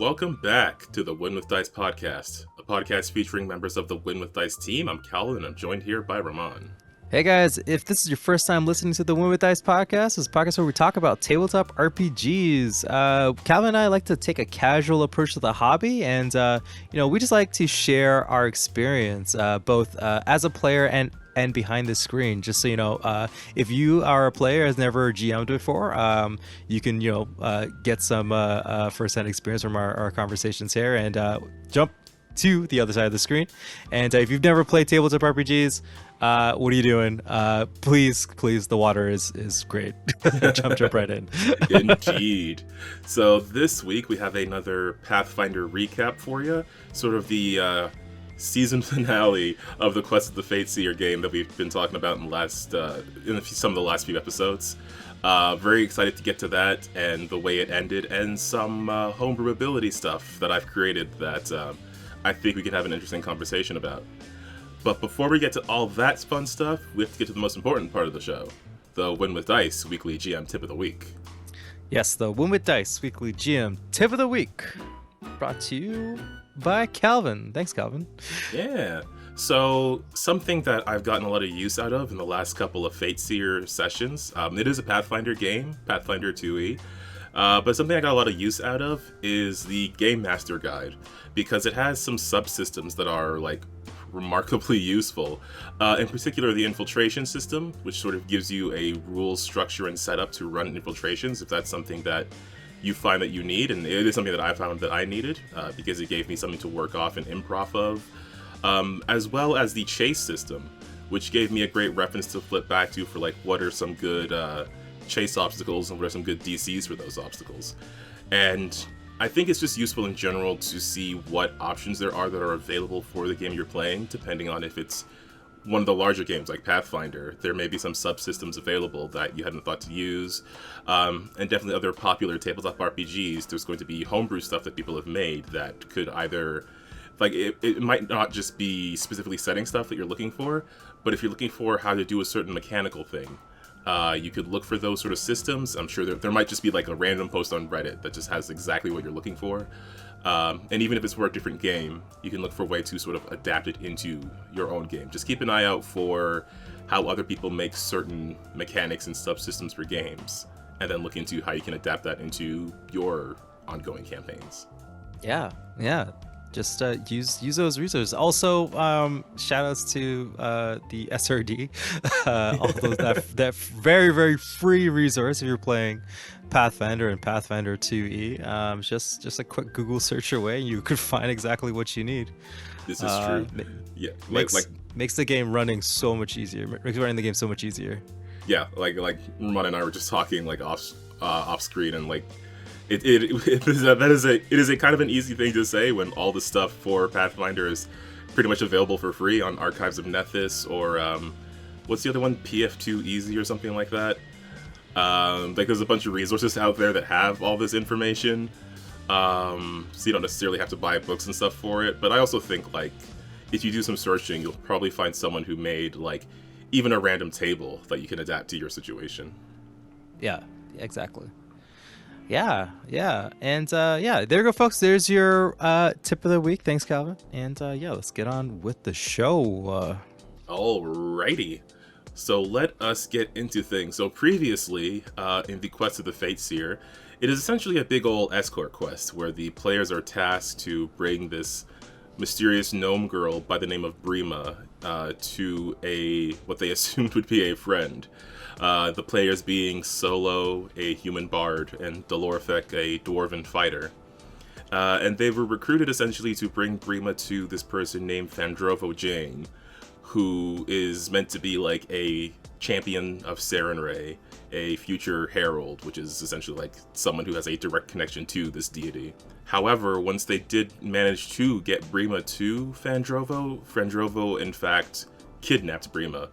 Welcome back to the Win with Dice podcast, a podcast featuring members of the Win with Dice team. I'm Calvin, and I'm joined here by Ramon. Hey guys, if this is your first time listening to the Win with Dice podcast, this is a podcast where we talk about tabletop RPGs. Calvin and I like to take a casual approach to the hobby, and we just like to share our experience, both as a player and behind the screen. Just so you know, if you are a player has never GM'd before, you can get some first-hand experience from our conversations here, and jump to the other side of the screen. And if you've never played tabletop RPGs, what are you doing? Please, the water is great. jump right in. Indeed. So this week we have another Pathfinder recap for you, sort of the season finale of the Quest of the Fateseer game that we've been talking about in some of the last few episodes. Very excited to get to that and the way it ended, and some homebrewability stuff that I've created that I think we can have an interesting conversation about. But before we get to all that fun stuff, we have to get to the most important part of the show, the Win with Dice weekly GM tip of the week. Yes, the Win with Dice weekly GM tip of the week, brought to you by Calvin. Thanks, Calvin. Yeah. So something that I've gotten a lot of use out of in the last couple of Fateseer sessions, it is a Pathfinder game, Pathfinder 2E, but something I got a lot of use out of is the Game Master Guide, because it has some subsystems that are like remarkably useful. In particular, the infiltration system, which sort of gives you a rules structure and setup to run infiltrations, if that's something that you find that you need, and it is something that I found that I needed, because it gave me something to work off and improv of, as well as the chase system, which gave me a great reference to flip back to for like what are some good chase obstacles and what are some good DCs for those obstacles. And I think it's just useful in general to see what options there are that are available for the game you're playing, depending on if it's one of the larger games like Pathfinder. There may be some subsystems available that you hadn't thought to use, and definitely other popular tabletop RPGs. There's going to be homebrew stuff that people have made that could either, like, it might not just be specifically setting stuff that you're looking for, but if you're looking for how to do a certain mechanical thing, you could look for those sort of systems. I'm sure there might just be like a random post on Reddit that just has exactly what you're looking for. And even if it's for a different game, you can look for a way to sort of adapt it into your own game. Just keep an eye out for how other people make certain mechanics and subsystems for games, and then look into how you can adapt that into your ongoing campaigns. Yeah. Just use those resources. Also, shout outs to the SRD, all those that very, very free resource if you're playing Pathfinder and Pathfinder 2E. Just a quick Google search away, you could find exactly what you need. This is true. Yeah, makes the game running so much easier. Makes running the game so much easier. Yeah, like Ramon and I were just talking like off screen, and like. It is a kind of an easy thing to say when all the stuff for Pathfinder is pretty much available for free on Archives of Nethys, or what's the other one, PF2 Easy or something like that. Like there's a bunch of resources out there that have all this information, so you don't necessarily have to buy books and stuff for it. But I also think like if you do some searching, you'll probably find someone who made like even a random table that you can adapt to your situation. Yeah, exactly. Yeah. And there you go, folks. There's your tip of the week. Thanks, Calvin. And let's get on with the show. Alrighty. So let us get into things. So previously, in the Quest of the Fateseer, it is essentially a big old escort quest where the players are tasked to bring this mysterious gnome girl by the name of Brima to what they assumed would be a friend. The players being Solo, a human bard, and Dolorfek, a dwarven fighter. And they were recruited essentially to bring Brima to this person named Fandrovo Jane, who is meant to be like a champion of Sarenrae, a future herald, which is essentially like someone who has a direct connection to this deity. However, once they did manage to get Brima to Fandrovo in fact kidnapped Brima,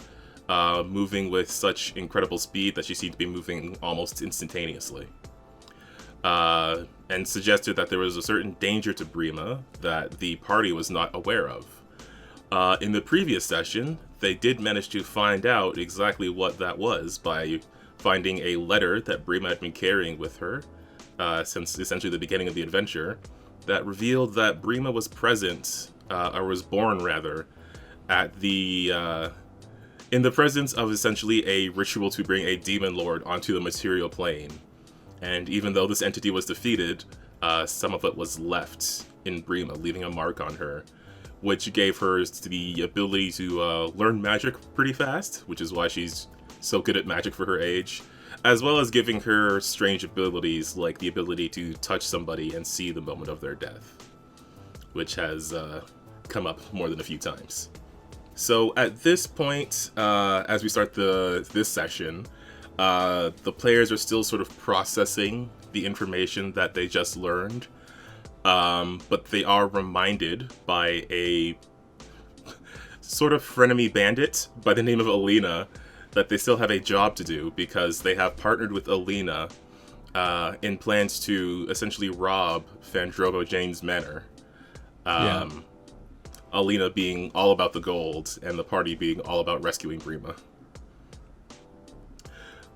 moving with such incredible speed that she seemed to be moving almost instantaneously. And suggested that there was a certain danger to Brima that the party was not aware of. In the previous session, they did manage to find out exactly what that was by finding a letter that Brima had been carrying with her since essentially the beginning of the adventure, that revealed that Brima was present, or was born rather, at the in the presence of essentially a ritual to bring a demon lord onto the material plane. And even though this entity was defeated, some of it was left in Brima, leaving a mark on her, which gave her the ability to learn magic pretty fast, which is why she's so good at magic for her age, as well as giving her strange abilities like the ability to touch somebody and see the moment of their death, which has come up more than a few times. So at this point, as we start this session, the players are still sort of processing the information that they just learned, but they are reminded by a sort of frenemy bandit by the name of Alina that they still have a job to do, because they have partnered with Alina in plans to essentially rob Fandrovo Jane's manor. Alina being all about the gold, and the party being all about rescuing Brima.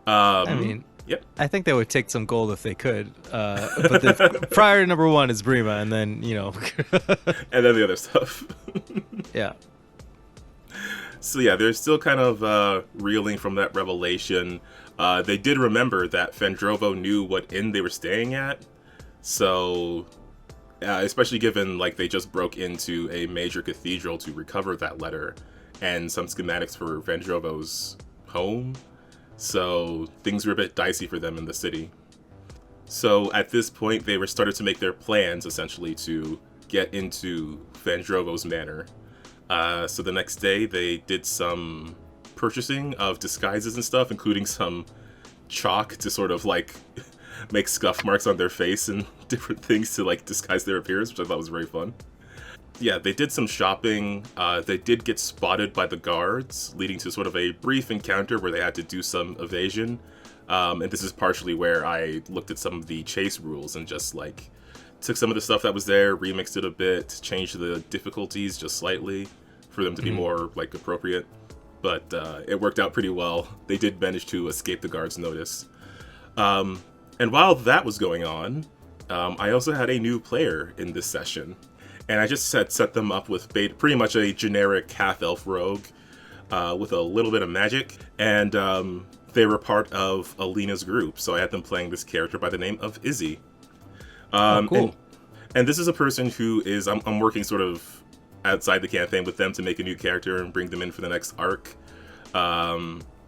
I mean, yep. I think they would take some gold if they could. But the priority number one is Brima, and then, and then the other stuff. Yeah. So yeah, they're still kind of reeling from that revelation. They did remember that Fandrovo knew what inn they were staying at. So... especially given like they just broke into a major cathedral to recover that letter and some schematics for Fandrovo's home, so things were a bit dicey for them in the city. So at this point, they were started to make their plans essentially to get into Fandrovo's manor. So the next day, they did some purchasing of disguises and stuff, including some chalk to sort of like make scuff marks on their face and different things to like disguise their appearance, which I thought was very fun. Yeah, they did some shopping. They did get spotted by the guards, leading to sort of a brief encounter where they had to do some evasion. And this is partially where I looked at some of the chase rules and just like took some of the stuff that was there, remixed it a bit, changed the difficulties just slightly for them to be more like appropriate. But it worked out pretty well. They did manage to escape the guards' notice. And while that was going on, I also had a new player in this session. And I just set them up with pretty much a generic half-elf rogue with a little bit of magic. And they were part of Alina's group, so I had them playing this character by the name of Izzy. Cool. And this is a person who is... I'm working sort of outside the campaign with them to make a new character and bring them in for the next arc.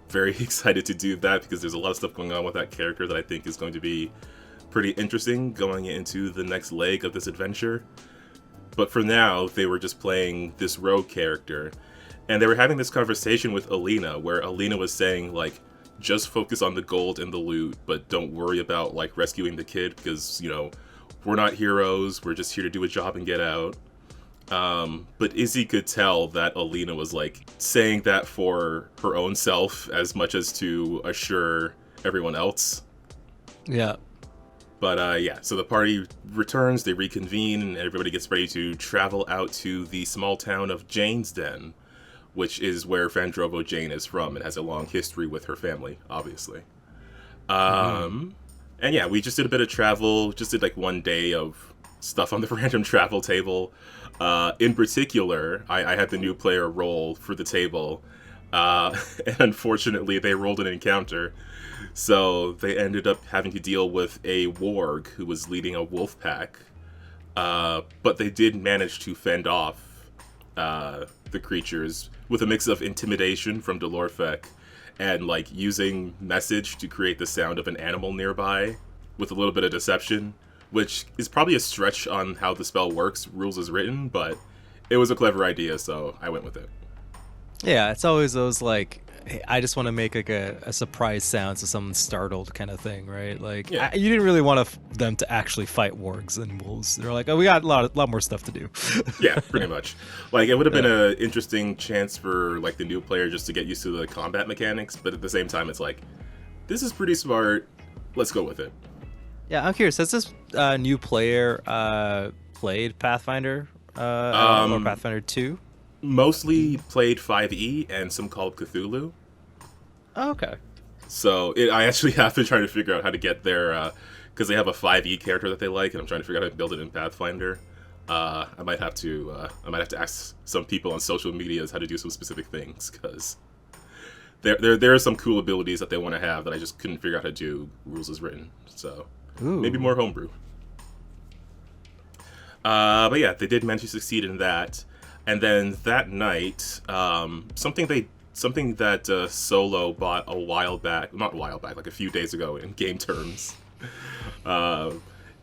Very excited to do that because there's a lot of stuff going on with that character that I think is going to be pretty interesting going into the next leg of this adventure. But for now, they were just playing this rogue character, and they were having this conversation with Alina, where Alina was saying, like, just focus on the gold and the loot, but don't worry about, like, rescuing the kid, because, we're not heroes, we're just here to do a job and get out. But Izzy could tell that Alina was, like, saying that for her own self as much as to assure everyone else. Yeah. But, yeah, so the party returns, they reconvene, and everybody gets ready to travel out to the small town of Jane's Den, which is where Fandrovo Jane is from. It has a long history with her family, obviously. And yeah, we just did a bit of travel, just did, like, one day of stuff on the random travel table. In particular, I had the new player roll for the table, and unfortunately they rolled an encounter, so they ended up having to deal with a warg who was leading a wolf pack, but they did manage to fend off the creatures with a mix of intimidation from Delorfek and like using message to create the sound of an animal nearby with a little bit of deception, which is probably a stretch on how the spell works, rules as written, but it was a clever idea, so I went with it. Yeah, it's always those like, hey, I just want to make like a surprise sound so someone's startled kind of thing, right? Like, Yeah. you didn't really want them to actually fight wargs and wolves. They're like, oh, we got a lot more stuff to do. Yeah, pretty much. Like, it would have been an interesting chance for like the new player just to get used to the combat mechanics, but at the same time, it's like, this is pretty smart. Let's go with it. Yeah, I'm curious. Has this new player played Pathfinder or Pathfinder 2? Mostly played 5e and some Call of Cthulhu. Oh, okay. So I actually have been trying to figure out how to get their because they have a 5e character that they like, and I'm trying to figure out how to build it in Pathfinder. I might have to ask some people on social medias how to do some specific things, because there are some cool abilities that they want to have that I just couldn't figure out how to do. Rules is written, so maybe more homebrew. But yeah, they did manage to succeed in that. And then that night, something that Solo bought a while back, not a while back, like a few days ago in game terms,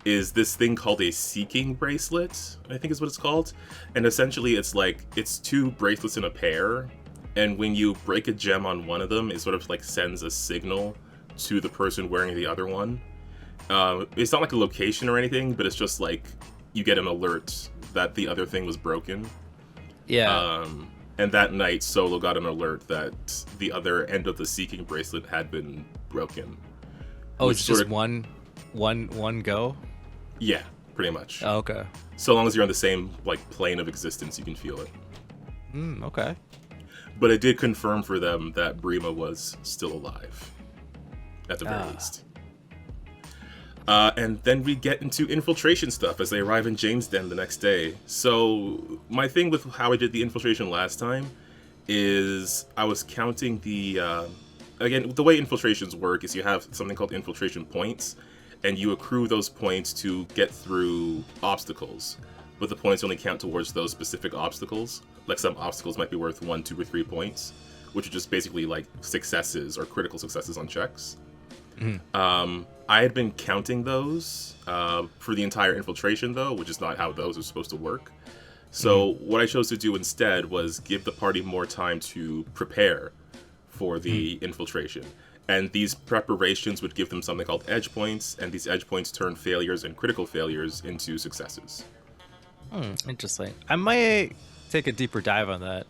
is this thing called a seeking bracelet, I think is what it's called. And essentially it's two bracelets in a pair, and when you break a gem on one of them, it sort of like sends a signal to the person wearing the other one. It's not like a location or anything, but it's just like you get an alert that the other thing was broken. Yeah. And that night, Solo got an alert that the other end of the seeking bracelet had been broken. Oh, it's just one go? Yeah, pretty much. Oh, okay. So long as you're on the same like plane of existence, you can feel it. Okay. But it did confirm for them that Brima was still alive, at the very least. And then we get into infiltration stuff as they arrive in James Den the next day. So my thing with how I did the infiltration last time is I was counting the... again, the way infiltrations work is you have something called infiltration points, and you accrue those points to get through obstacles. But the points only count towards those specific obstacles. Like some obstacles might be worth 1, 2, or 3 points, which are just basically like successes or critical successes on checks. I had been counting those for the entire infiltration, though, which is not how those are supposed to work. So what I chose to do instead was give the party more time to prepare for the infiltration. And these preparations would give them something called edge points, and these edge points turn failures and critical failures into successes. Interesting. I might take a deeper dive on that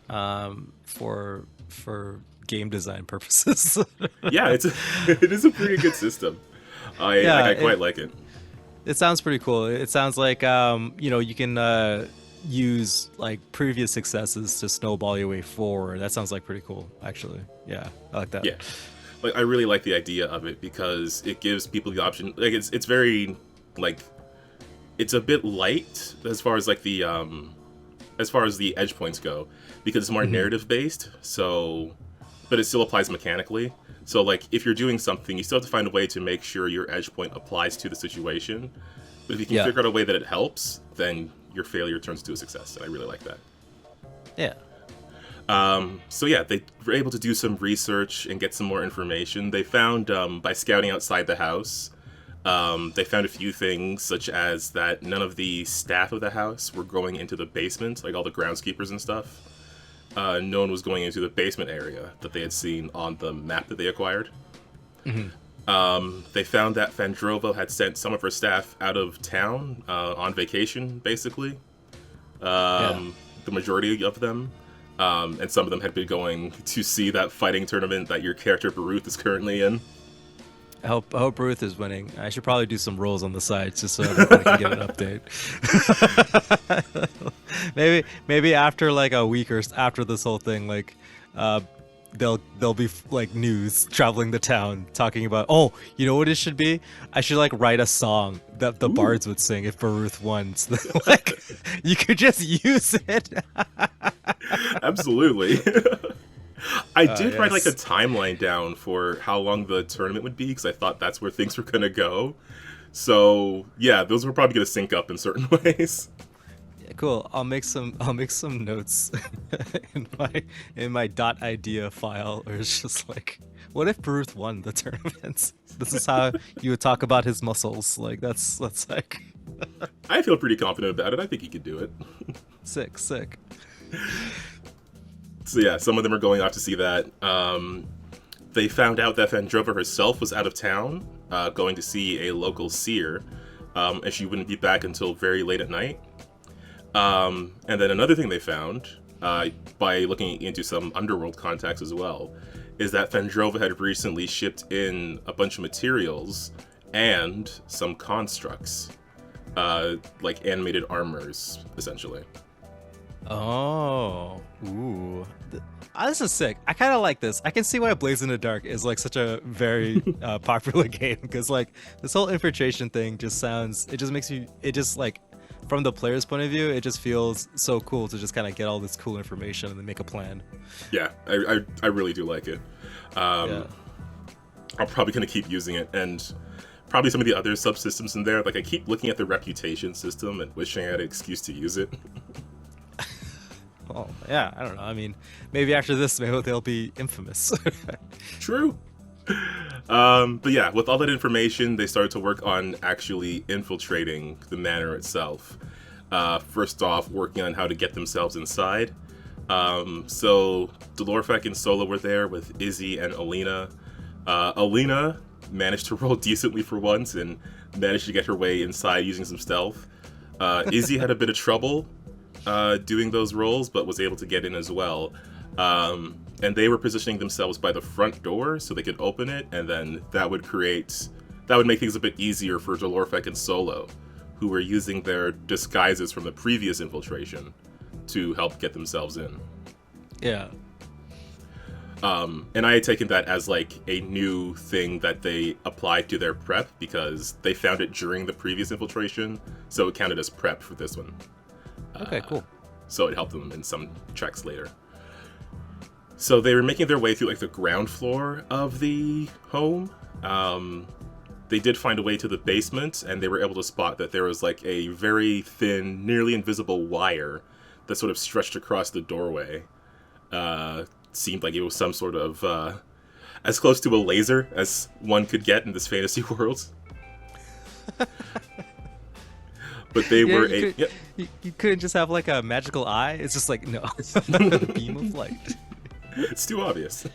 for game design purposes. Yeah, it is a pretty good system. I quite like it. It sounds pretty cool. It sounds like you can use like previous successes to snowball your way forward. That sounds like pretty cool, actually. Yeah, I like that. Yeah, like I really like the idea of it because it gives people the option. Like it's very like it's a bit light as far as like the edge points go, because it's more narrative based. So, but it still applies mechanically. So like if you're doing something, you still have to find a way to make sure your edge point applies to the situation. But if you can figure out a way that it helps, then your failure turns into a success. And I really like that. Yeah. So yeah, they were able to do some research and get some more information. They found, by scouting outside the house, they found a few things, such as that none of the staff of the house were going into the basement, like all the groundskeepers and stuff. No one was going into the basement area that they had seen on the map that they acquired. They found that Fandrovo had sent some of her staff out of town on vacation, basically. The majority of them. And some of them had been going to see that fighting tournament that your character Baruth is currently in. I hope Baruth is winning. I should probably do some rolls on the side just so everybody can get an update. maybe after like a week or after this whole thing, like there'll be like news traveling the town talking about, oh, you know what it should be? I should like write a song that the bards would sing if Baruth won. So that, like you could just use it. Absolutely. I did write like a timeline down for how long the tournament would be, because I thought that's where things were gonna go. So yeah, those were probably gonna sync up in certain ways. Yeah, cool. I'll make some notes in my .idea file, or it's just like, what if Baruth won the tournament? This is how you would talk about his muscles. Like that's like. I feel pretty confident about it. I think he could do it. Sick. So yeah, some of them are going off to see that. They found out that Fandrova herself was out of town, going to see a local seer, and she wouldn't be back until very late at night. And then another thing they found, by looking into some underworld contacts as well, is that Fandrova had recently shipped in a bunch of materials and some constructs, like animated armors, essentially. Oh, ooh. This is sick. I kind of like this. I can see why Blaze in the Dark is like such a very popular game because like this whole infiltration thing just sounds. It just makes you. It just like from the player's point of view, it just feels so cool to just kind of get all this cool information and then make a plan. Yeah, I really do like it. Yeah. I'm probably gonna keep using it, and probably some of the other subsystems in there. Like I keep looking at the reputation system and wishing I had an excuse to use it. Oh yeah, I don't know. I mean, maybe after this, maybe they'll be infamous. True. But yeah, with all that information, they started to work on actually infiltrating the manor itself. First off, working on how to get themselves inside. So Delorfek and Solo were there with Izzy and Alina. Alina managed to roll decently for once and managed to get her way inside using some stealth. Izzy had a bit of trouble doing those rolls, but was able to get in as well. And they were positioning themselves by the front door so they could open it, and then that would make things a bit easier for Delorfek and Solo, who were using their disguises from the previous infiltration to help get themselves in. Yeah. And I had taken that as like a new thing that they applied to their prep because they found it during the previous infiltration, so it counted as prep for this one. Okay, cool. So it helped them in some checks later. So they were making their way through like the ground floor of the home. They did find a way to the basement, and they were able to spot that there was like a very thin, nearly invisible wire that sort of stretched across the doorway. Seemed like it was some sort of as close to a laser as one could get in this fantasy world. But they were you couldn't just have like a magical eye. It's just like no, a beam of light. It's too obvious.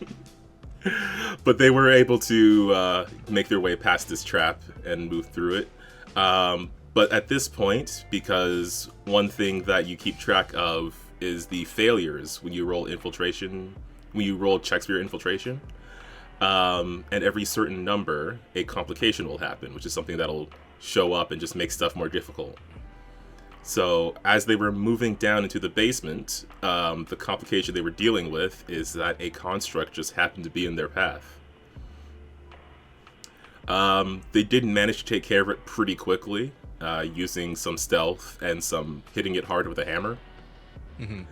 But they were able to make their way past this trap and move through it. But at this point, because one thing that you keep track of is the failures when you roll checks for your infiltration. And every certain number, a complication will happen, which is something that'll show up and just make stuff more difficult. So as they were moving down into the basement, the complication they were dealing with is that a construct just happened to be in their path. They did manage to take care of it pretty quickly, using some stealth and some hitting it hard with a hammer. Mm-hmm.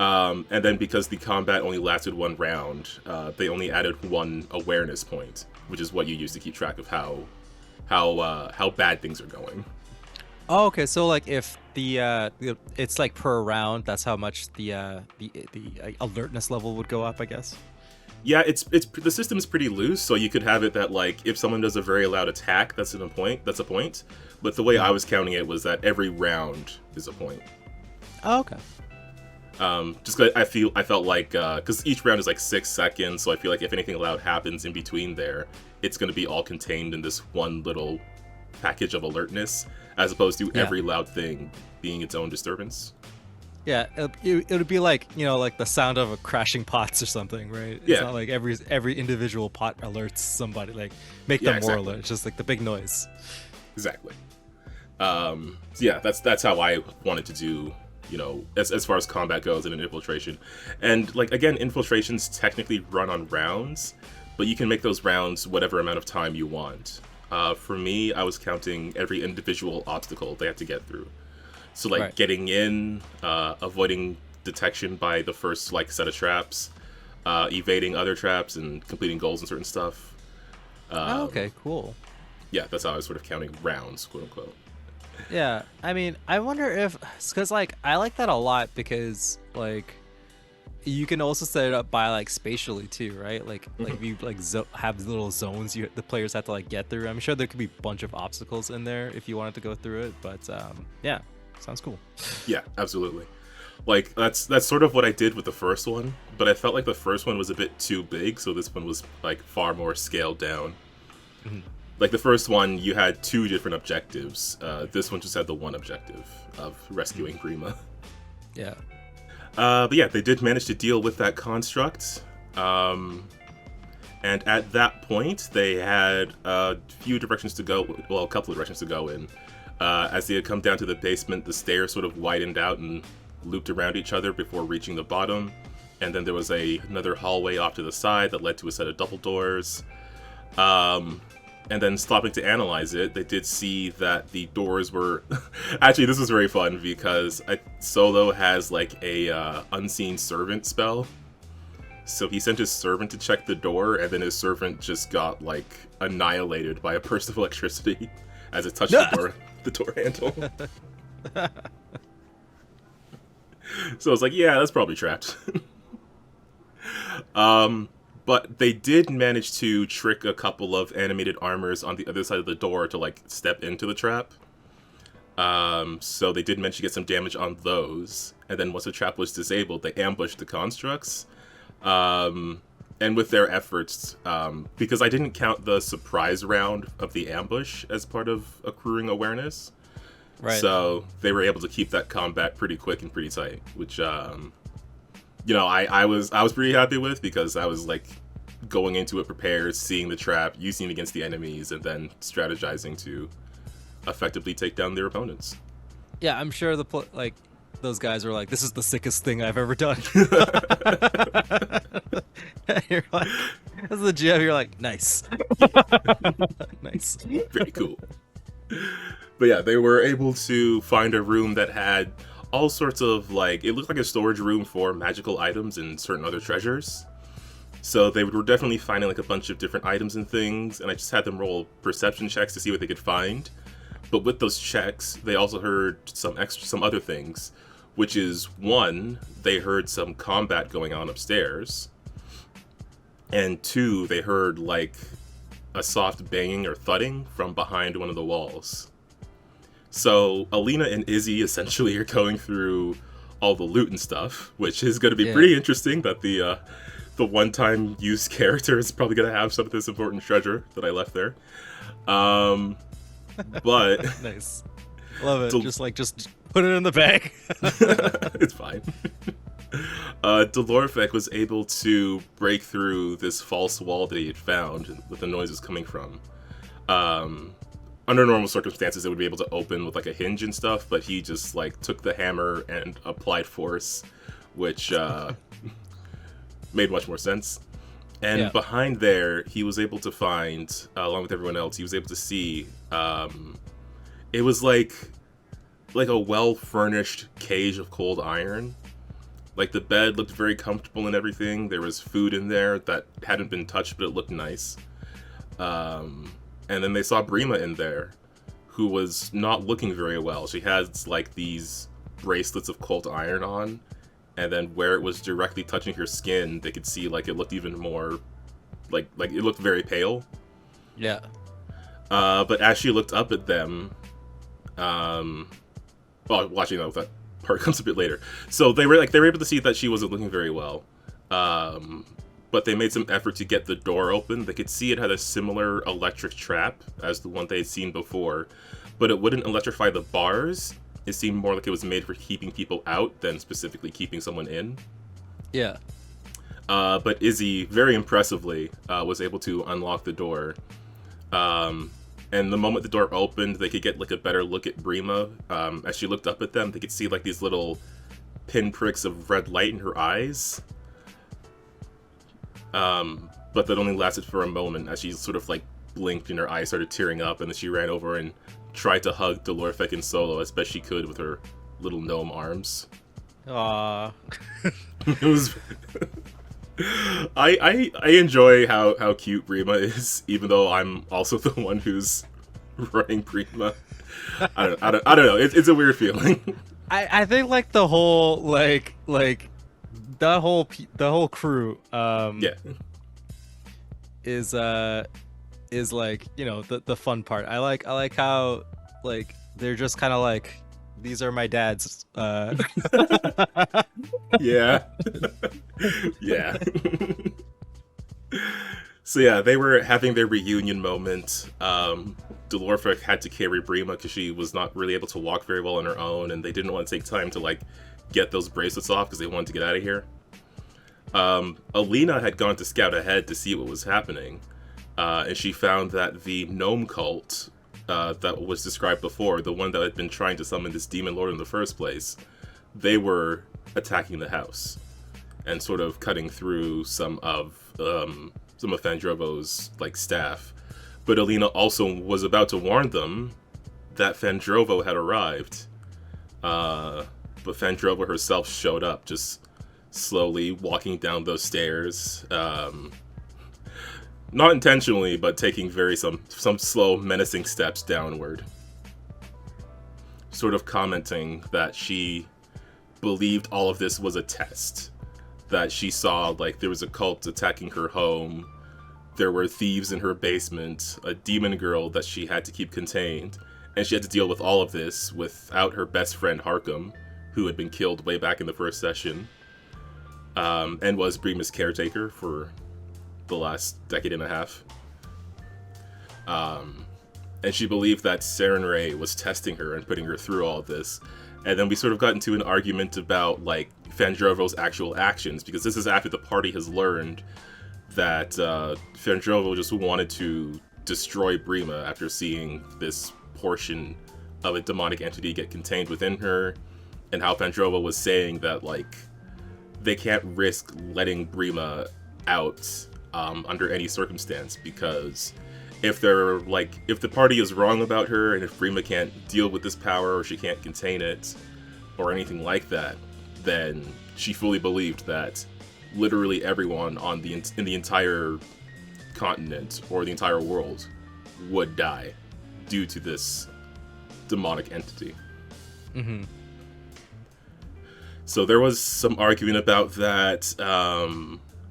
And then because the combat only lasted one round, they only added one awareness point, which is what you use to keep track of how bad things are going. Oh, okay. So like if it's like per round, that's how much the alertness level would go up, I guess. Yeah, it's the system's pretty loose, so you could have it that like if someone does a very loud attack, that's a point. But the way I was counting it was that every round is a point. Oh, okay. Just 'cause I felt like because each round is like 6 seconds, so I feel like if anything loud happens in between there, it's going to be all contained in this one little package of alertness, as opposed to every loud thing being its own disturbance. Yeah, it would be like, like the sound of a crashing pots or something, right? It's not like every individual pot alerts somebody, like make them more alert. It's just like the big noise. Exactly. So yeah, that's how I wanted to do, as far as combat goes in an infiltration. And like again, infiltrations technically run on rounds, but you can make those rounds whatever amount of time you want. For me, I was counting every individual obstacle they had to get through. So like getting in, avoiding detection by the first like set of traps, evading other traps, and completing goals and certain stuff. Okay, cool. Yeah, that's how I was sort of counting rounds, quote unquote. Yeah, I mean, I wonder if, because like I like that a lot because like you can also set it up by like spatially too, right? Like if you like have little zones the players have to like get through. I'm sure there could be a bunch of obstacles in there if you wanted to go through it, but yeah, sounds cool. Yeah, absolutely. Like that's sort of what I did with the first one, but I felt like the first one was a bit too big, so this one was like far more scaled down. Mm-hmm. Like the first one, you had 2 different objectives. This one just had the one objective of rescuing Prima. Yeah. But yeah, they did manage to deal with that construct. And at that point, they had a few directions to go. Well, a couple of directions to go in. As they had come down to the basement, the stairs sort of widened out and looped around each other before reaching the bottom. And then there was another hallway off to the side that led to a set of double doors. And then stopping to analyze it, they did see that the doors were... Actually, this was very fun because Solo has like a unseen servant spell. So he sent his servant to check the door, and then his servant just got like annihilated by a burst of electricity as it touched the door handle. So I was like, yeah, that's probably trapped. But they did manage to trick a couple of animated armors on the other side of the door to like step into the trap. So they did manage to get some damage on those. And then once the trap was disabled, they ambushed the constructs. And with their efforts, because I didn't count the surprise round of the ambush as part of accruing awareness. Right. So they were able to keep that combat pretty quick and pretty tight, which, you know, I was pretty happy with, because I was like going into it prepared, seeing the trap, using it against the enemies, and then strategizing to effectively take down their opponents. Yeah, I'm sure those guys were like, "This is the sickest thing I've ever done." You're like, as the GM, you're like, "Nice, nice, very cool." But yeah, they were able to find a room that had all sorts of, like, it looked like a storage room for magical items and certain other treasures. So they were definitely finding like a bunch of different items and things, and I just had them roll perception checks to see what they could find. But with those checks, they also heard some other things, which is, one, they heard some combat going on upstairs, and two, they heard like a soft banging or thudding from behind one of the walls. So Alina and Izzy essentially are going through all the loot and stuff, which is going to be pretty interesting, that the one-time use character is probably going to have some of this important treasure that I left there. But nice, love it. Just put it in the bag. It's fine. Delorfek was able to break through this false wall that he had found with the noises coming from. Under normal circumstances, it would be able to open with like a hinge and stuff, but he just like took the hammer and applied force, which made much more sense. And behind there, he was able to find, along with everyone else, he was able to see, it was like a well-furnished cage of cold iron. Like, the bed looked very comfortable and everything. There was food in there that hadn't been touched, but it looked nice. And then they saw Brima in there, who was not looking very well. She has like these bracelets of cold iron on, and then where it was directly touching her skin, they could see like it looked even more, like it looked very pale. Yeah. But as she looked up at them, well, watching that part comes a bit later. So they were able to see that she wasn't looking very well. But they made some effort to get the door open. They could see it had a similar electric trap as the one they had seen before, but it wouldn't electrify the bars. It seemed more like it was made for keeping people out than specifically keeping someone in. Yeah. But Izzy, very impressively, was able to unlock the door. And the moment the door opened, they could get like a better look at Brima. As she looked up at them, they could see like these little pinpricks of red light in her eyes. But that only lasted for a moment as she sort of like blinked and her eyes started tearing up, and then she ran over and tried to hug Delorfek and Solo as best she could with her little gnome arms. Aww. It was... I enjoy how cute Brima is, even though I'm also the one who's running Brima. I don't know. It's a weird feeling. I think like the whole like the whole crew is like, you know, the fun part. I like how like they're just kind of like, these are my dads. Yeah. Yeah. So yeah, they were having their reunion moment. Delorfek had to carry Brima because she was not really able to walk very well on her own, and they didn't want to take time to like get those bracelets off because they wanted to get out of here. Alina had gone to scout ahead to see what was happening, and she found that the gnome cult that was described before, the one that had been trying to summon this demon lord in the first place, they were attacking the house and sort of cutting through some of Fandrovo's like staff. But Alina also was about to warn them that Fandrovo had arrived. But Fandrovo herself showed up, just slowly walking down those stairs. Not intentionally, but taking some slow, menacing steps downward. Sort of commenting that she believed all of this was a test. That she saw, like, there was a cult attacking her home. There were thieves in her basement, a demon girl that she had to keep contained. And she had to deal with all of this without her best friend Harkham, who had been killed way back in the first session. And was Brima's caretaker for the last decade and a half. And she believed that Serenray was testing her and putting her through all of this. And then we sort of got into an argument about, like, Fandrovo's actual actions, because this is after the party has learned that Fandrovo just wanted to destroy Brima after seeing this portion of a demonic entity get contained within her, and how Fandrovo was saying that, like, they can't risk letting Brima out under any circumstance, because if the party is wrong about her, and if Brima can't deal with this power, or she can't contain it, or anything like that, then she fully believed that literally everyone in the entire continent, or the entire world, would die due to this demonic entity. Mm-hmm. So there was some argument about that.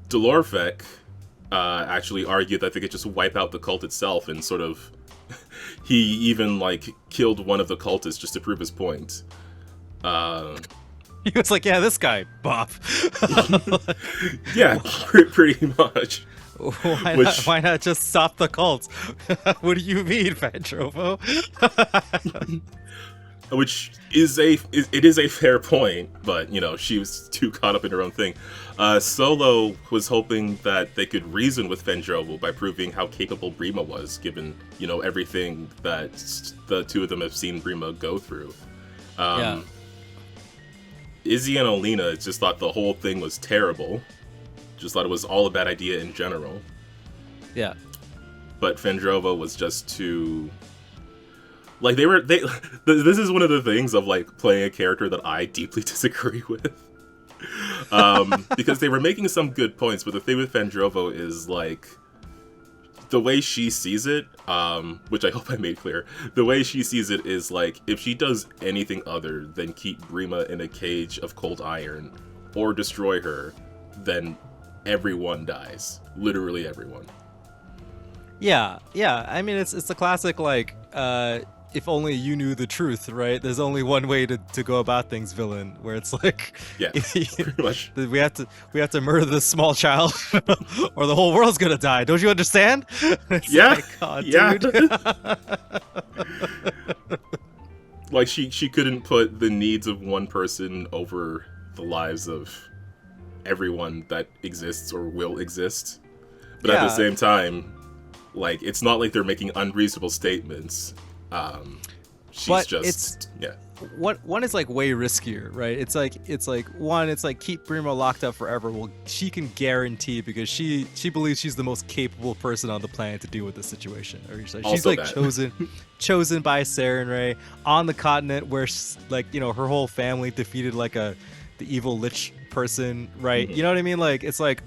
Delorfek actually argued that they could just wipe out the cult itself, and sort of he even like killed one of the cultists just to prove his point. He was like, yeah, this guy, Bob. Yeah, pretty much. Why not just stop the cult? What do you mean, Fandrovo? Which is a fair point, but you know, she was too caught up in her own thing. Solo was hoping that they could reason with Fandrovo by proving how capable Brima was, given, you know, everything that the two of them have seen Brima go through. Yeah. Izzy and Alina just thought the whole thing was terrible. Just thought it was all a bad idea in general. Yeah. But Fandrovo was just too... Like, this is one of the things of, like, playing a character that I deeply disagree with. Because they were making some good points, but the thing with Fandrovo is, like, the way she sees it, which I hope I made clear, the way she sees it is, like, if she does anything other than keep Brima in a cage of cold iron, or destroy her, then everyone dies. Literally everyone. Yeah. I mean, it's the classic, like, if only you knew the truth, right? There's only one way to go about things, villain. Where it's like, yeah, pretty much. we have to murder this small child, or the whole world's gonna die. Don't you understand? It's yeah, like, oh, yeah. Dude. Like she couldn't put the needs of one person over the lives of everyone that exists or will exist. But at the same time, like, it's not like they're making unreasonable statements. One is like way riskier, right? It's like keep Brima locked up forever. Well, she can guarantee, because she believes she's the most capable person on the planet to deal with this situation. Or she's like chosen by Serenray on the continent where, like, you know, her whole family defeated like the evil lich person, right? Mm-hmm. You know what I mean? Like, it's like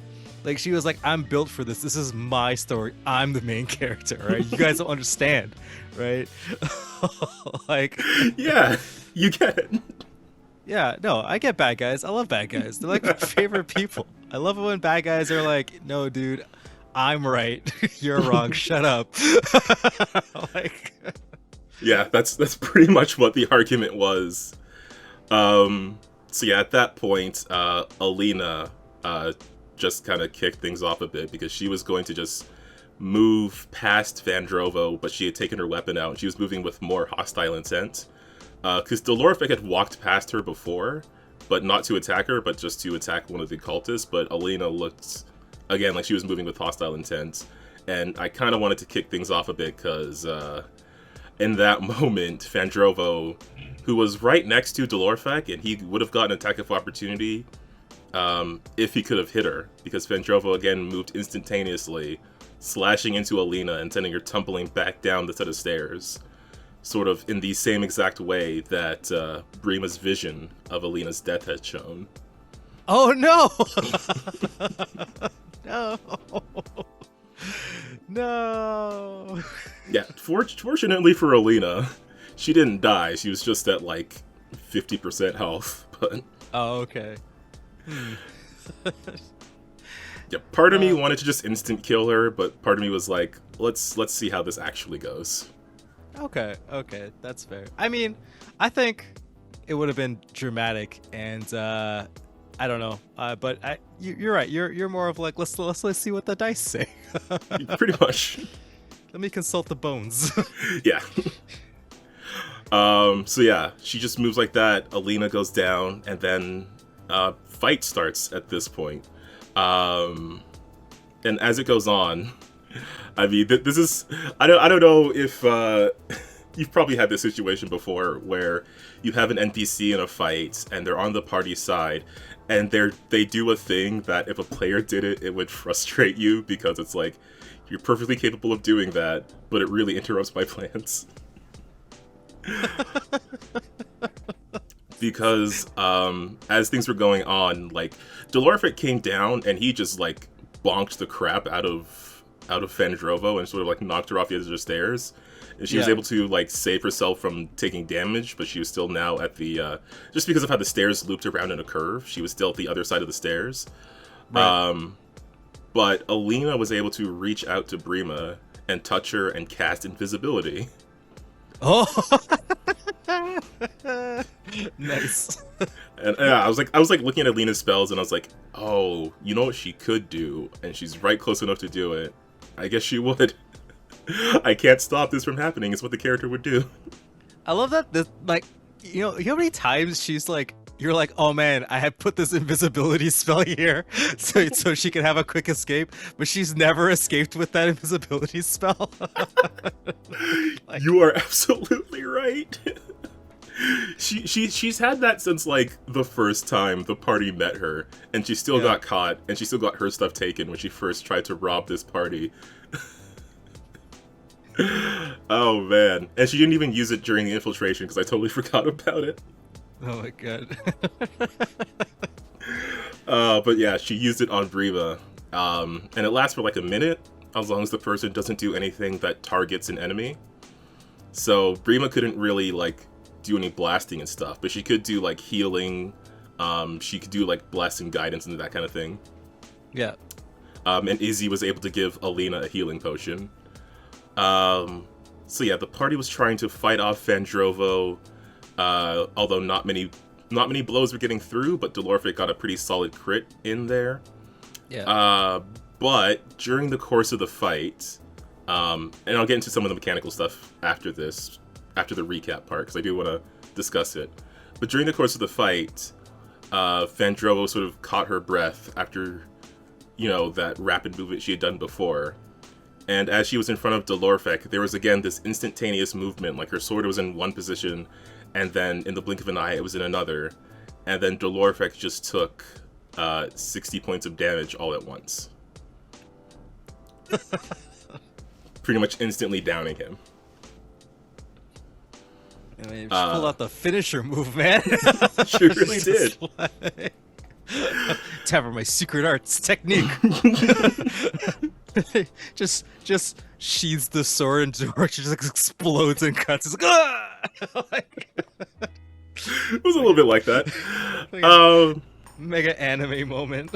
she was like, I'm built for this. This is my story. I'm the main character, right? You guys don't understand, right? Like, yeah, you get it. Yeah, no, I get bad guys. I love bad guys. They're like my favorite people. I love it when bad guys are like, no, dude, I'm right. You're wrong. Shut up. Like, yeah, that's pretty much what the argument was. So yeah, at that point, Alina just kind of kicked things off a bit, because she was going to just move past Fandrovo, but she had taken her weapon out, and she was moving with more hostile intent. Because Delorfek had walked past her before, but not to attack her, but just to attack one of the cultists. But Alina looked, again, like she was moving with hostile intent. And I kind of wanted to kick things off a bit, because in that moment, Fandrovo, who was right next to Delorfek, and he would have gotten an attack of opportunity if he could have hit her, because Fandrovo again moved instantaneously, slashing into Alina and sending her tumbling back down the set of stairs, sort of in the same exact way that Brima's vision of Alina's death had shown. Oh no! No! No! Yeah, fortunately for Alina, she didn't die. She was just at like 50% health. But Oh, okay. yeah, part of me wanted to just instant kill her, but part of me was like, let's see how this actually goes. Okay, that's fair. I mean, I think it would have been dramatic, and I don't know, but you're right. You're more of like let's see what the dice say. Pretty much. Let me consult the bones. Yeah. So yeah, she just moves like that. Alina goes down, and then fight starts at this point. And as it goes on, I mean, this is I don't know if you've probably had this situation before where you have an NPC in a fight and they're on the party side, and they do a thing that if a player did it, it would frustrate you because it's like you're perfectly capable of doing that, but it really interrupts my plans. Because as things were going on, like Delorfek came down and he just like bonked the crap out of Fandrovo and sort of like knocked her off the edge of the stairs. And she was able to like save herself from taking damage, but she was still now at the just because of how the stairs looped around in a curve, she was still at the other side of the stairs. Right. But Alina was able to reach out to Brima and touch her and cast invisibility. Oh, nice. And yeah, I was like looking at Alina's spells, and I was like, oh, you know what she could do, and she's right close enough to do it. I guess she would. I can't stop this from happening. It's what the character would do. I love that. Like, you know how many times she's like, you're like, oh man, I had put this invisibility spell here so she can have a quick escape, but she's never escaped with that invisibility spell. Like, you are absolutely right. She's had that since like the first time the party met her, and she still got caught, and she still got her stuff taken when she first tried to rob this party. Oh man, and she didn't even use it during the infiltration because I totally forgot about it. Oh my god. But yeah, she used it on Brima, and it lasts for like a minute, as long as the person doesn't do anything that targets an enemy. So Brima couldn't really like do any blasting and stuff, but she could do like healing. She could do like blessing guidance and that kind of thing. Yeah. And Izzy was able to give Alina a healing potion. So yeah, the party was trying to fight off Fandrovo. Although not many blows were getting through, but Delorfek got a pretty solid crit in there. Yeah. But during the course of the fight, and I'll get into some of the mechanical stuff after the recap part, because I do want to discuss it. But during the course of the fight, Fandrovo sort of caught her breath after, that rapid movement she had done before. And as she was in front of Delorfek, there was again this instantaneous movement, like her sword was in one position, and then in the blink of an eye, it was in another. And then Delorfek just took 60 points of damage all at once. Pretty much instantly downing him. I mean, just pull out the finisher move, man. She really did. Time for my secret arts technique. just sheathes the sword into her. She just explodes and cuts. It's like, ah! It was a little bit like that. Like mega anime moment.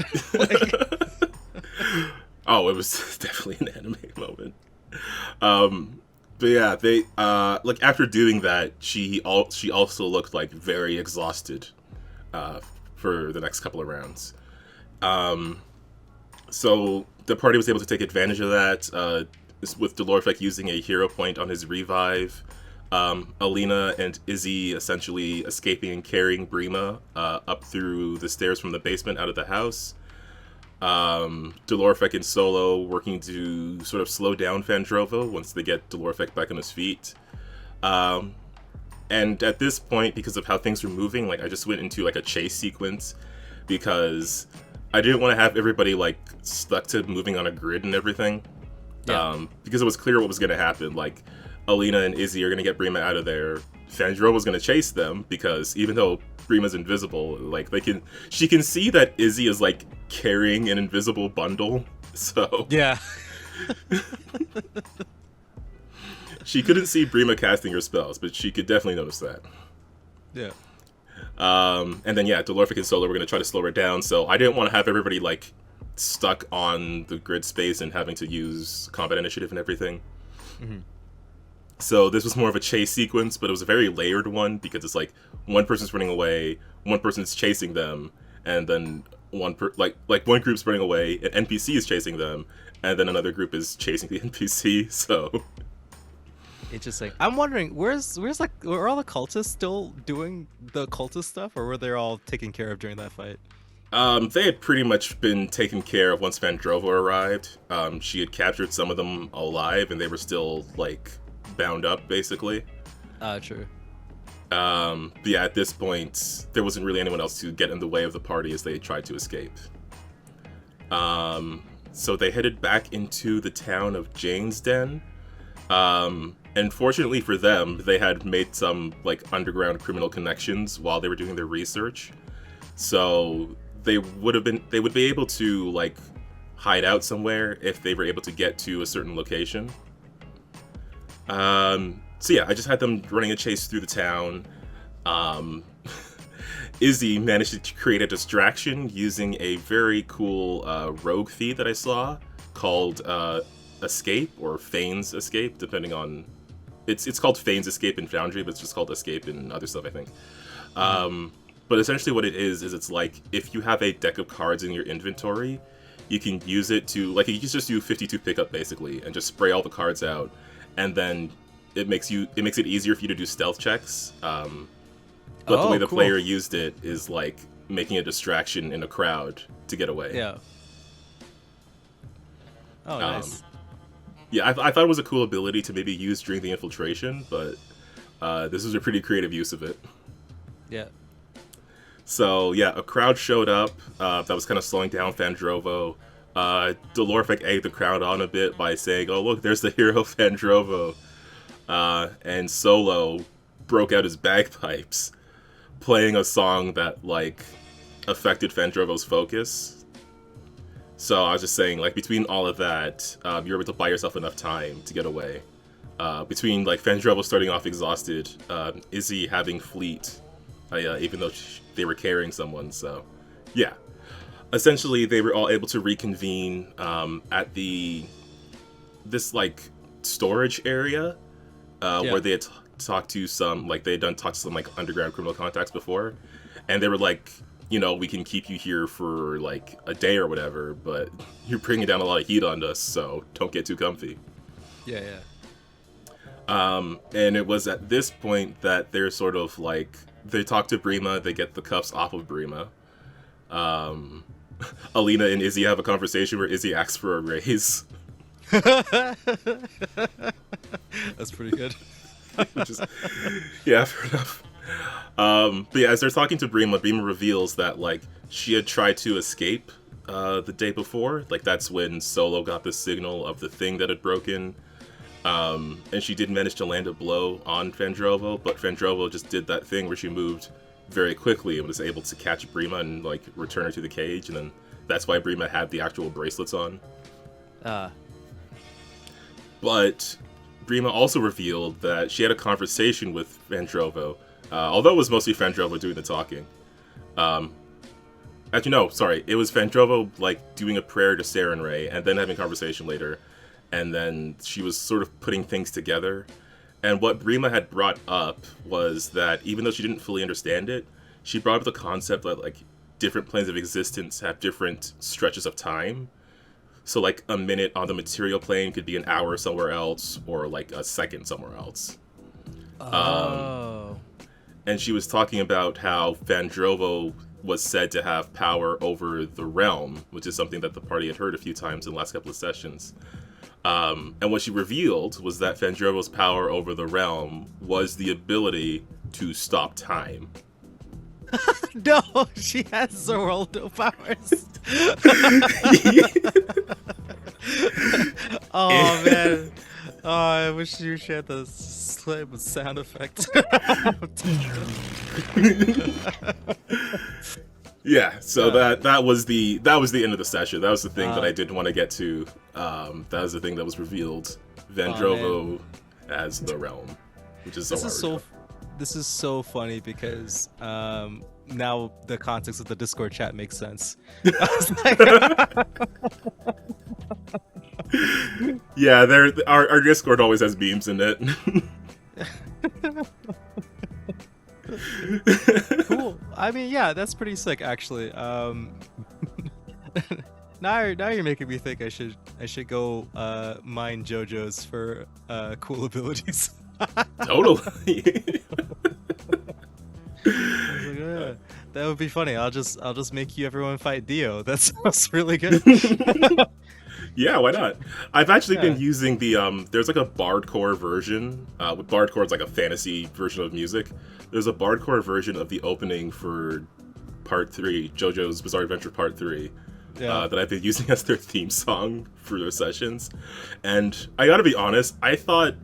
Oh, it was definitely an anime moment. But yeah, they like after doing that, she also looked like very exhausted for the next couple of rounds. So the party was able to take advantage of that with Delorfek using a hero point on his revive. Alina and Izzy essentially escaping and carrying Brima up through the stairs from the basement out of the house. Delorfek and Solo working to sort of slow down Fandrovo once they get Delorfek back on his feet. Um, and at this point, because of how things were moving, like I just went into like a chase sequence because I didn't want to have everybody like stuck to moving on a grid and everything. Yeah. Because it was clear what was going to happen. Like Alina and Izzy are going to get Brima out of there. Fandro was going to chase them because even though Brima's invisible, like she can see that Izzy is like carrying an invisible bundle. So Yeah. she couldn't see Brima casting her spells, but she could definitely notice that. Yeah. And then Delorphic and Solo were going to try to slow her down, so I didn't want to have everybody like stuck on the grid space and having to use combat initiative and everything. Mm-hmm. So this was more of a chase sequence, but it was a very layered one because it's like one person's running away, one person's chasing them, and then one group's running away, an NPC is chasing them, and then another group is chasing the NPC. So Interesting. I'm wondering, where's like, were all the cultists still doing the cultist stuff, or were they all taken care of during that fight? They had pretty much been taken care of once Vandrova arrived. She had captured some of them alive, and they were still like bound up, basically. True. But yeah, at this point, there wasn't really anyone else to get in the way of the party as they tried to escape. So they headed back into the town of Jane's Den. And fortunately for them, they had made some like underground criminal connections while they were doing their research. So they would be able to like hide out somewhere if they were able to get to a certain location. So yeah, I just had them running a chase through the town. Izzy managed to create a distraction using a very cool rogue feat that I saw called Escape or Feigns Escape, depending on... It's called Feigns Escape in Foundry, but it's just called Escape in other stuff, I think. But essentially what it is it's like if you have a deck of cards in your inventory, you can use it to... Like, you can just do 52 pickup, basically, and just spray all the cards out, and then it makes it easier for you to do stealth checks. But the way the player used it is like making a distraction in a crowd to get away. Yeah. Oh, nice. Yeah, I thought it was a cool ability to maybe use during the infiltration, but this was a pretty creative use of it. Yeah. So yeah, a crowd showed up that was kind of slowing down Fandrovo. Delorphic egged the crowd on a bit by saying, "Oh look, there's the hero Fandrovo," and Solo broke out his bagpipes, playing a song that like affected Fandrovo's focus. So I was just saying, like, between all of that, you're able to buy yourself enough time to get away. Between like Fandrovo starting off exhausted, Izzy having fleet, even though they were carrying someone. So yeah, essentially they were all able to reconvene at this like storage area where they had talked to some like underground criminal contacts before, and they were like, you know, we can keep you here for like a day or whatever, but you're bringing down a lot of heat on us, so don't get too comfy. Yeah. And it was at this point that they're sort of like, they talk to Brima, they get the cuffs off of Brima. Alina and Izzy have a conversation where Izzy asks for a raise. That's pretty good. Which is, yeah, fair enough. But yeah, as they're talking to Brima reveals that like she had tried to escape the day before. Like that's when Solo got the signal of the thing that had broken. And she did manage to land a blow on Fandrovo, but Fandrovo just did that thing where she moved very quickly and was able to catch Brima and like return her to the cage, and then that's why Brima had the actual bracelets on. But Brima also revealed that she had a conversation with Fandrovo, although it was mostly Fandrovo doing the talking. Actually, no, sorry, it was Fandrovo like doing a prayer to Sarenrae and then having a conversation later, and then she was sort of putting things together. And what Brima had brought up was that even though she didn't fully understand it, she brought up the concept that like different planes of existence have different stretches of time. So like a minute on the material plane could be an hour somewhere else, or like a second somewhere else. Oh. And she was talking about how Fandrovo was said to have power over the realm, which is something that the party had heard a few times in the last couple of sessions. And what she revealed was that Fandrovo's power over the realm was the ability to stop time. No, she has Zeraldo powers. Oh man. Oh, I wish you had the same sound effect. Yeah, so that was the end of the session. That was the thing that I didn't want to get to. That was the thing that was revealed. Vandrovo as the realm, which is this is so funny because now the context of the Discord chat makes sense. Yeah, our Discord always has memes in it. Cool. I mean, yeah, that's pretty sick, actually. Now you're making me think I should go mine JoJo's for cool abilities. Totally. Yeah, that would be funny. I'll just make everyone fight Dio. That sounds really good. Yeah, why not? I've actually been using the there's like a bardcore version. Bardcore is like a fantasy version of music. There's a bardcore version of the opening for Part 3, JoJo's Bizarre Adventure Part 3, that I've been using as their theme song for their sessions. And I gotta be honest, I thought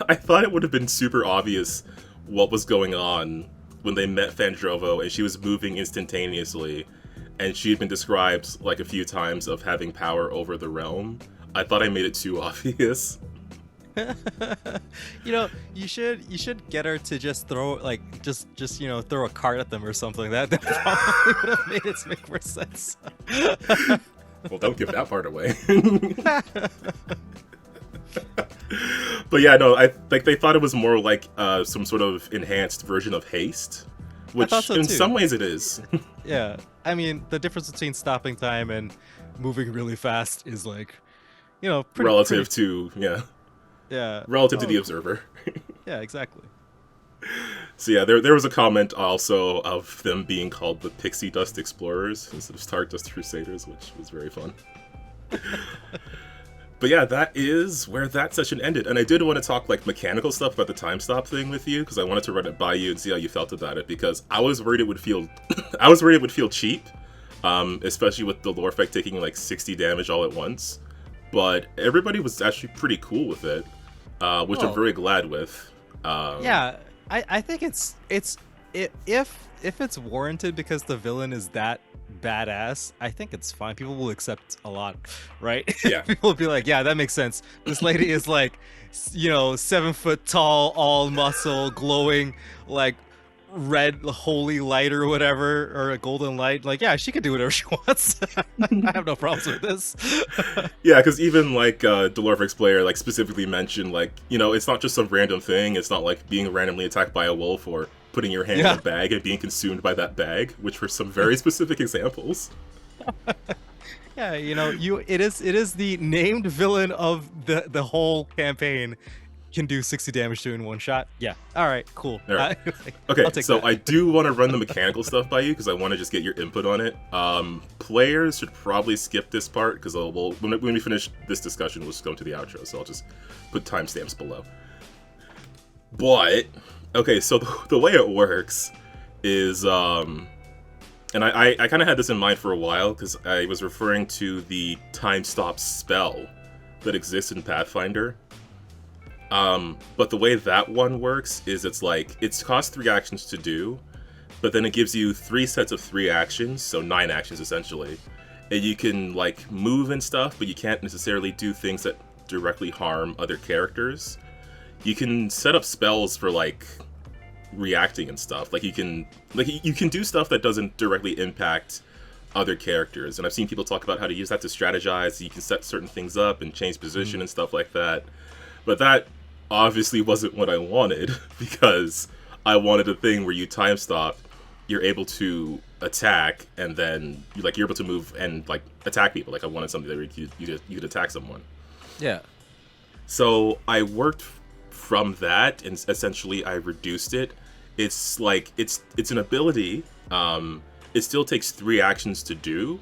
it would have been super obvious what was going on when they met Fandrovo and she was moving instantaneously, and she had been described like a few times of having power over the realm. I thought I made it too obvious. You should get her to just throw throw a card at them or something. That probably would have made it make more sense. Well, don't give that part away. But yeah, no, I like they thought it was more like some sort of enhanced version of haste, which in some ways it is. Yeah, I mean the difference between stopping time and moving really fast is like, relative to the observer. Yeah, exactly. So yeah, there was a comment also of them being called the Pixie Dust Explorers instead of Stardust Crusaders, which was very fun. But yeah, that is where that session ended. And I did want to talk like mechanical stuff about the time stop thing with you, because I wanted to run it by you and see how you felt about it, because I was worried it would feel cheap, especially with the lore effect taking like 60 damage all at once. But everybody was actually pretty cool with it, which I'm very glad with. I think if it's warranted because the villain is that badass, I think it's fine. People will accept a lot, right? Yeah. People will be like, yeah, that makes sense. This lady is like, 7 foot tall, all muscle, glowing, like red holy light or whatever, or a golden light. Like, yeah, she could do whatever she wants. I have no problems with this. Yeah, because even like Delorvix player like specifically mentioned, like, it's not just some random thing. It's not like being randomly attacked by a wolf or putting your hand in a bag and being consumed by that bag, which were some very specific examples. Yeah, it is the named villain of the whole campaign can do 60 damage to in one shot. Yeah. All right. Cool. All right. Okay. So I do want to run the mechanical stuff by you because I want to just get your input on it. Players should probably skip this part because when we finish this discussion, we'll just go into the outro. So I'll just put timestamps below. But okay, so the way it works is, and I kind of had this in mind for a while because I was referring to the time stop spell that exists in Pathfinder. But the way that one works is it's cost 3 actions to do, but then it gives you 3 sets of 3 actions, so 9 actions essentially. And you can like move and stuff, but you can't necessarily do things that directly harm other characters. You can set up spells for like reacting and stuff. Like you can do stuff that doesn't directly impact other characters. And I've seen people talk about how to use that to strategize. You can set certain things up and change position and stuff like that. But that obviously wasn't what I wanted, because I wanted a thing where you time stop, you're able to attack, and then you're able to move and like attack people. Like I wanted something that you could attack someone. Yeah. So I worked from that, and essentially I reduced it. It's like it's an ability. It still takes 3 actions to do,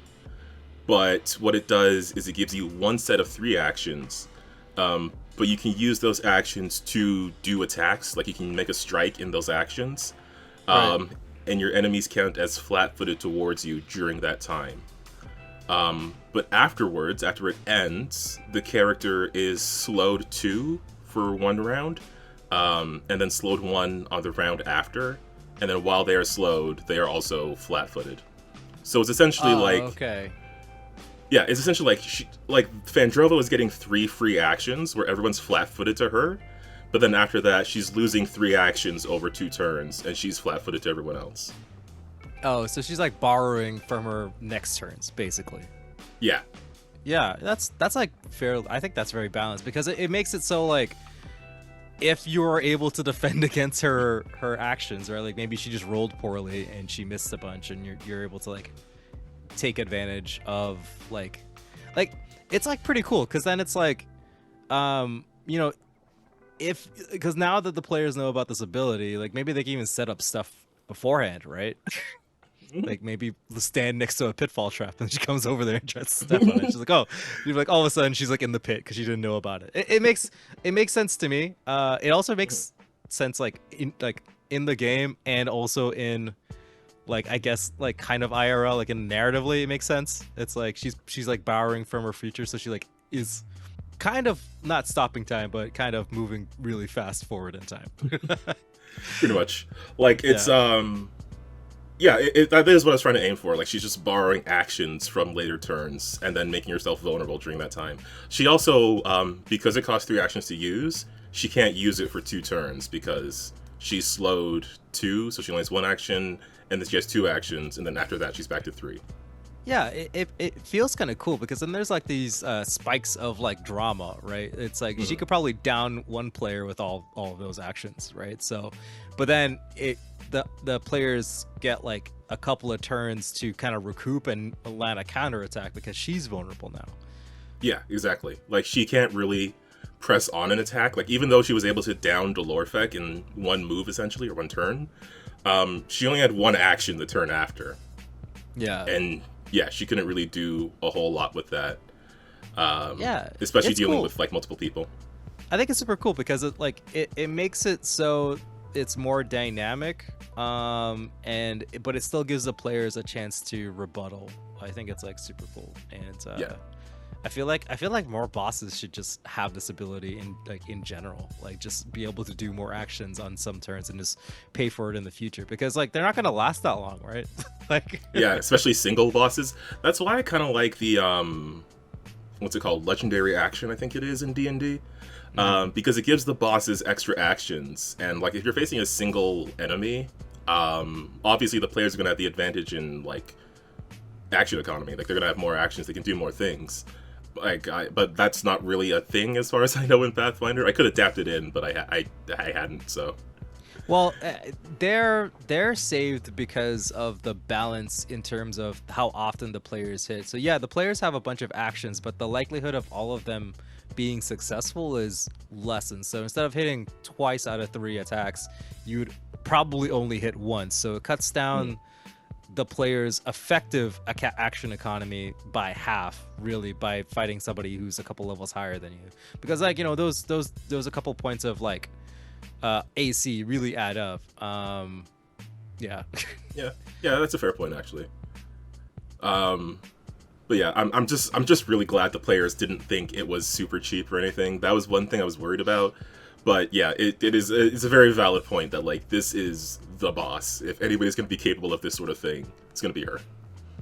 but what it does is it gives you 1 set of 3 actions. But you can use those actions to do attacks. Like you can make a strike in those actions, Right. and your enemies count as flat-footed towards you during that time. But afterwards, after it ends, the character is slowed 2 for 1 round, and then slowed 1 on the round after. And then while they are slowed, they are also flat-footed. So it's essentially okay. yeah, it's essentially like Fandrova is getting 3 free actions where everyone's flat-footed to her, but then after that, she's losing 3 actions over 2 turns, and she's flat-footed to everyone else. Oh, so she's like borrowing from her next turns, basically. Yeah. Yeah, that's like fair. I think that's very balanced because it makes it so like if you are able to defend against her actions, right? Like maybe she just rolled poorly and she missed a bunch, and you're able to like take advantage of like it's like pretty cool because then it's like you know, if because now that the players know about this ability, like maybe they can even set up stuff beforehand, right? Like maybe stand next to a pitfall trap and she comes over there and tries to step on it. She's like, oh, you're like all of a sudden she's like in the pit because she didn't know about it. It makes sense to me. It also makes sense like in the game and also in like I guess like kind of IRL, like in narratively it makes sense. It's like she's like borrowing from her future, so she like is kind of not stopping time but kind of moving really fast forward in time. Pretty much. Like it's yeah, that is what I was trying to aim for. Like, she's just borrowing actions from later turns and then making herself vulnerable during that time. She also, because it costs 3 actions to use, she can't use it for 2 turns because she's slowed 2, so she only has 1 action, and then she has 2 actions, and then after that, she's back to 3. Yeah, it feels kind of cool because then there's like these spikes of like drama, right? It's like she could probably down one player with all of those actions, right? So, but then the players get like a couple of turns to kind of recoup and land a counter attack because she's vulnerable now. Yeah, exactly. Like, she can't really press on an attack. Like, even though she was able to down Dolorfek in 1 move essentially, or 1 turn, she only had 1 action the turn after. Yeah. And yeah, she couldn't really do a whole lot with that. Yeah, especially it's dealing cool. with like multiple people. I think it's super cool because it makes it so it's more dynamic, but it still gives the players a chance to rebuttal. I think it's like super cool, and Yeah. I feel like more bosses should just have this ability in general, like just be able to do more actions on some turns and just pay for it in the future because like they're not gonna last that long, right? Like Yeah, especially single bosses. That's why I kind of like the what's it called, legendary action, I think it is in D&D, because it gives the bosses extra actions, and like if you're facing a single enemy, obviously the players are gonna have the advantage in like action economy. Like they're gonna have more actions, they can do more things. Like, but that's not really a thing as far as I know in Pathfinder. I could adapt it in, but I hadn't. So, well, they're saved because of the balance in terms of how often the players hit. So yeah, the players have a bunch of actions, but the likelihood of all of them being successful is lessened. So instead of hitting twice out of 3 attacks, you'd probably only hit once. So it cuts down the player's effective action economy by half, really, by fighting somebody who's a couple levels higher than you. Because like, you know, those a couple points of like AC really add up. Yeah. yeah, that's a fair point actually. But yeah, I'm just really glad the players didn't think it was super cheap or anything. That was one thing I was worried about. But yeah, it's a very valid point that like this is the boss. If anybody's gonna be capable of this sort of thing, it's gonna be her.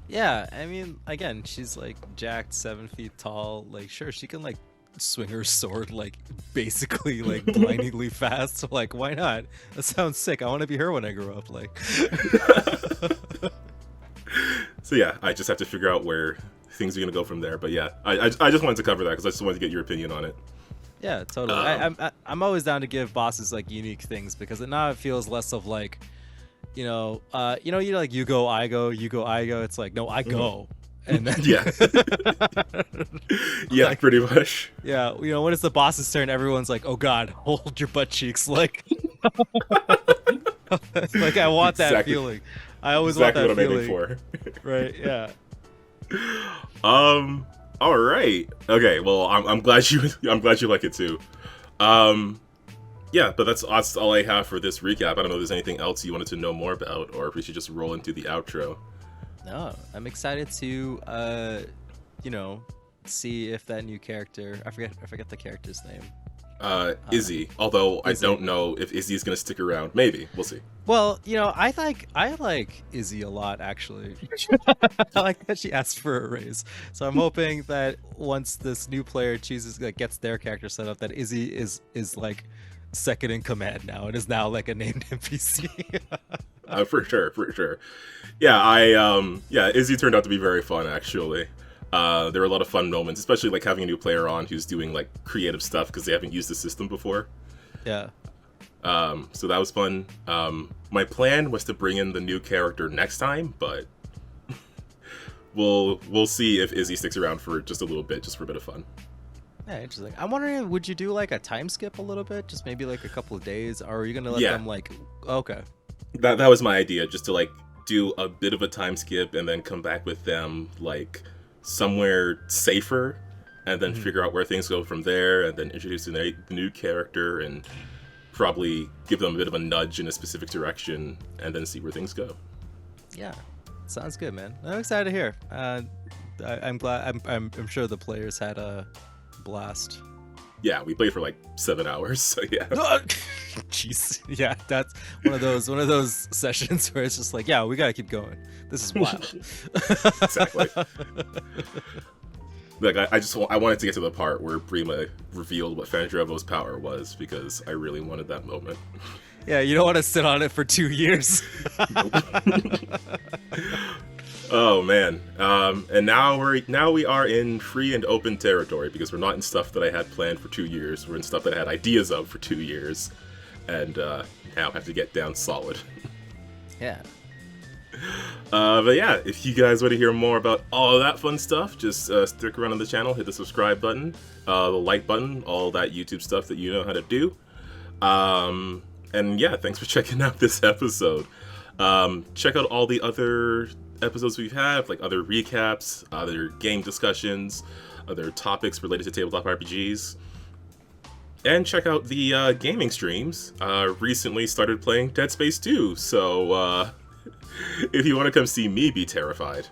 Yeah, I mean, again, she's like jacked, 7 feet tall. Like, sure, she can like swing her sword like basically like blindingly fast. So like, why not? That sounds sick. I want to be her when I grow up. Like. So yeah, I just have to figure out where things are gonna go from there. But yeah, I just wanted to cover that because I just wanted to get your opinion on it. Yeah, totally. I'm always down to give bosses like unique things because now it feels less of like, you're like you go, I go, you go, I go. It's like no, I go, and then yeah, yeah, like, pretty much. Yeah, when it's the boss's turn, everyone's like, oh god, hold your butt cheeks, like, like I want that feeling. I always want that feeling. Exactly what I'm aiming for. Right? Yeah. All right. Okay. Well, I'm glad you I'm glad you like it too. Um, yeah, but that's all I have for this recap. I don't know if there's anything else you wanted to know more about, or if we should just roll into the outro. No, I'm excited to, you know, see if that new character. I forget the character's name. Izzy. Although I Izzy. don't know if Izzy is gonna stick around. Maybe we'll see. Well, I like Izzy a lot actually. I like that she asked for a raise. So I'm hoping that once this new player chooses gets their character set up, that Izzy is like second in command now and is now like a named NPC. For sure, for sure. Yeah, yeah, Izzy turned out to be very fun actually. There were a lot of fun moments, especially like having a new player on who's doing like creative stuff because they haven't used the system before. Yeah. So that was fun. My plan was to bring in the new character next time, but we'll see if Izzy sticks around for just a little bit, just for a bit of fun. Yeah, interesting. I'm wondering, would you do like a time skip a little bit, just maybe like a couple of days, or are you gonna let them like? Okay. That was my idea, just to like do a bit of a time skip and then come back with them like somewhere safer, and then figure out where things go from there, and then introduce the new character and probably give them a bit of a nudge in a specific direction, and then see where things go. Yeah, sounds good, man. I'm excited to hear. I'm glad. I'm sure the players had a blast. Yeah, we played for like 7 hours, so yeah. Jeez, yeah, that's one of those sessions where it's just like, yeah, we gotta keep going. This is wild. Exactly. Like I wanted to get to the part where Brima revealed what Fandravo's power was, because I really wanted that moment. Yeah, you don't want to sit on it for 2 years. Oh man, and now we are in free and open territory, because we're not in stuff that I had planned for 2 years. We're in stuff that I had ideas of for 2 years, and now have to get down solid. Yeah. But yeah, if you guys want to hear more about all of that fun stuff, just stick around on the channel, hit the subscribe button, the like button, all that YouTube stuff that you know how to do. And yeah, thanks for checking out this episode. Check out all the other episodes we've had, like other recaps, other game discussions, other topics related to tabletop RPGs. And check out the gaming streams. Recently started playing Dead Space 2, so if you want to come see me be terrified,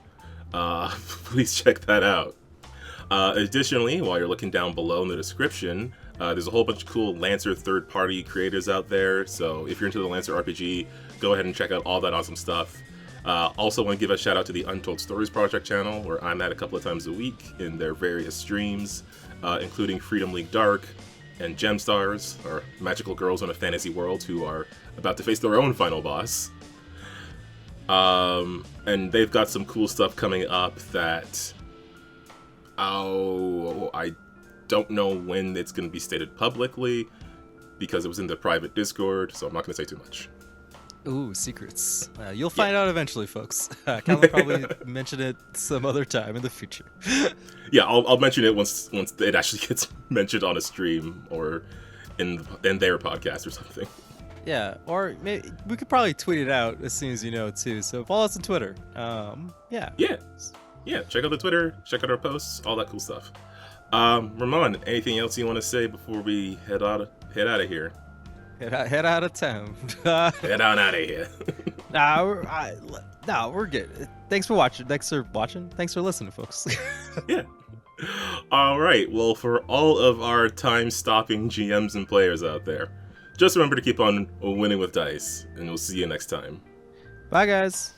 please check that out. Additionally, while you're looking down below in the description, there's a whole bunch of cool Lancer third-party creators out there, so if you're into the Lancer RPG, go ahead and check out all that awesome stuff. Also want to give a shout out to the Untold Stories Project channel, where I'm at a couple of times a week in their various streams, including Freedom League Dark and Gemstars, or magical girls in a fantasy world who are about to face their own final boss. And they've got some cool stuff coming up that I don't know when it's going to be stated publicly, because it was in the private Discord, so I'm not going to say too much. Ooh, secrets. You'll find out eventually, folks. Cal will probably mention it some other time in the future. Yeah, I'll mention it once it actually gets mentioned on a stream or in their podcast or something. Yeah, or maybe we could probably tweet it out as soon as you know too. So follow us on Twitter. Yeah. Check out the Twitter, check out our posts, all that cool stuff. Ramon, anything else you want to say before we head out of here? Head out of town. Head on out of here. We're good. Thanks for watching. Thanks for listening, folks. Yeah. All right. Well, for all of our time-stopping GMs and players out there, just remember to keep on winning with dice, and we'll see you next time. Bye, guys.